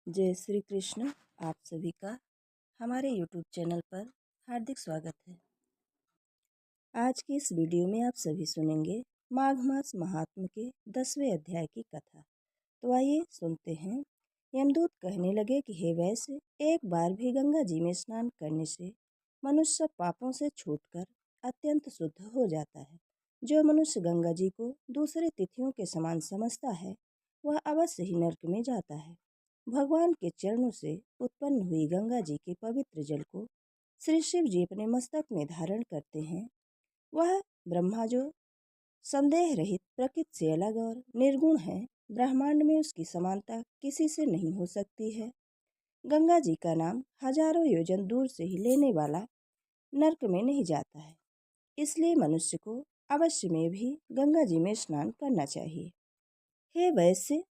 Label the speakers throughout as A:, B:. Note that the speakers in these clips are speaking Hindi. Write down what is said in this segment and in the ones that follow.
A: जय श्री कृष्ण। आप सभी का हमारे YouTube चैनल पर हार्दिक स्वागत है। आज की इस वीडियो में आप सभी सुनेंगे माघ मास महात्म के 10वें अध्याय की कथा। तो आइए सुनते हैं। यमदूत कहने लगे कि हे वैश्य, एक बार भी गंगा जी में स्नान करने से मनुष्य पापों से छूटकर अत्यंत शुद्ध हो जाता है। जो मनुष्य गंगा जी को दूसरे तिथियों के समान समझता है वह अवश्य ही नरक में जाता है। भगवान के चरणों से उत्पन्न हुई गंगा जी के पवित्र जल को श्री शिव जी अपने मस्तक में धारण करते हैं। वह ब्रह्मा जो संदेह रहित प्रकृति से अलग और निर्गुण है, ब्रह्मांड में उसकी समानता किसी से नहीं हो सकती है। गंगा जी का नाम हजारों योजन दूर से ही लेने वाला नरक में नहीं जाता है, इसलिए मनुष्य को अवश्य में भी गंगा जी में स्नान करना चाहिए। हे वैश्य,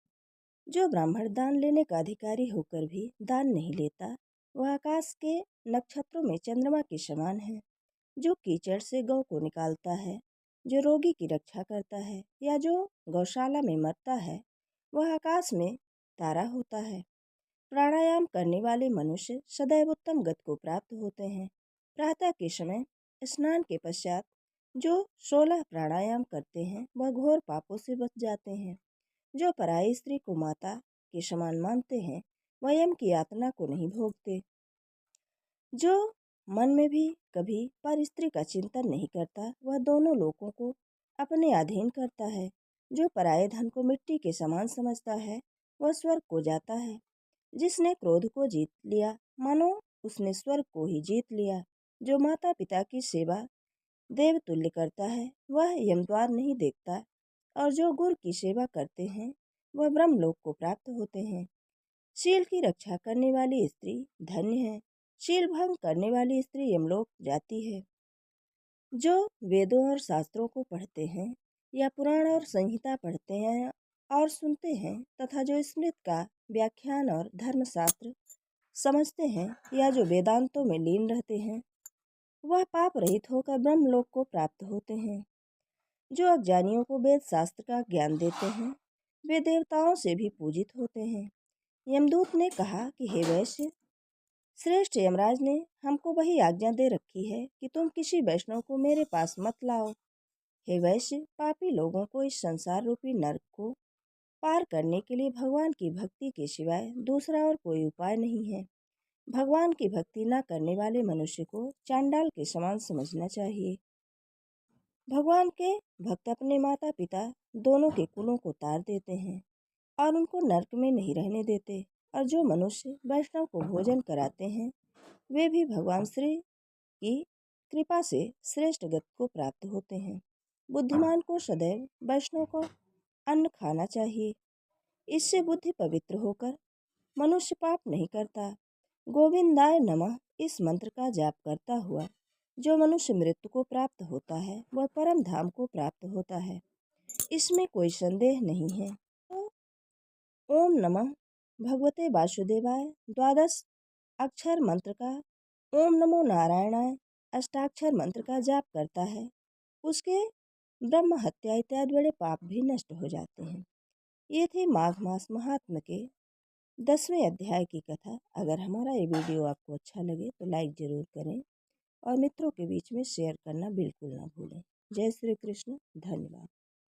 A: जो ब्राह्मण दान लेने का अधिकारी होकर भी दान नहीं लेता वह आकाश के नक्षत्रों में चंद्रमा के समान है। जो कीचड़ से गौ को निकालता है, जो रोगी की रक्षा करता है या जो गौशाला में मरता है वह आकाश में तारा होता है। प्राणायाम करने वाले मनुष्य सदैव उत्तम गति को प्राप्त होते हैं। प्रातः के समय स्नान के पश्चात जो 16 प्राणायाम करते हैं वह घोर पापों से बच जाते हैं। जो पराई स्त्री को माता के समान मानते हैं वह यम की यातना को नहीं भोगते। जो मन में भी कभी पर स्त्री का चिंतन नहीं करता वह दोनों लोकों को अपने अधीन करता है। जो पराये धन को मिट्टी के समान समझता है वह स्वर्ग को जाता है। जिसने क्रोध को जीत लिया मानो उसने स्वर्ग को ही जीत लिया। जो माता पिता की सेवा देवतुल्य करता है वह यमद्वार नहीं देखता, और जो गुरु की सेवा करते हैं वह ब्रह्मलोक को प्राप्त होते हैं। शील की रक्षा करने वाली स्त्री धन्य है। शील भंग करने वाली स्त्री यमलोक जाती है। जो वेदों और शास्त्रों को पढ़ते हैं या पुराण और संहिता पढ़ते हैं और सुनते हैं तथा जो स्मृत का व्याख्यान और धर्मशास्त्र समझते हैं या जो वेदांतों में लीन रहते हैं वह पाप रहित होकर ब्रह्मलोक को प्राप्त होते हैं। जो अज्ञानियों को वेद शास्त्र का ज्ञान देते हैं वे देवताओं से भी पूजित होते हैं। यमदूत ने कहा कि हे वैश्य, श्रेष्ठ यमराज ने हमको वही आज्ञा दे रखी है कि तुम किसी वैष्णव को मेरे पास मत लाओ। हे वैश्य, पापी लोगों को इस संसार रूपी नरक को पार करने के लिए भगवान की भक्ति के सिवाय दूसरा और कोई उपाय नहीं है। भगवान की भक्ति न करने वाले मनुष्य को चांडाल के समान समझना चाहिए। भगवान के भक्त अपने माता पिता दोनों के कुलों को तार देते हैं और उनको नरक में नहीं रहने देते। और जो मनुष्य वैष्णव को भोजन कराते हैं वे भी भगवान श्री की कृपा से श्रेष्ठ गति को प्राप्त होते हैं। बुद्धिमान को सदैव वैष्णव को अन्न खाना चाहिए। इससे बुद्धि पवित्र होकर मनुष्य पाप नहीं करता। गोविंदाय नमः इस मंत्र का जाप करता हुआ जो मनुष्य मृत्यु को प्राप्त होता है वह परम धाम को प्राप्त होता है, इसमें कोई संदेह नहीं है। तो ओम नमः भगवते वासुदेवाय 12 अक्षर मंत्र का ओम नमो नारायणाय अष्टाक्षर मंत्र का जाप करता है उसके ब्रह्म हत्या इत्यादि बड़े पाप भी नष्ट हो जाते हैं। ये थी माघ मास महात्म के 10वें अध्याय की कथा। अगर हमारा ये वीडियो आपको अच्छा लगे तो लाइक ज़रूर करें और मित्रों के बीच में शेयर करना बिल्कुल ना भूलें। जय श्री कृष्ण। धन्यवाद।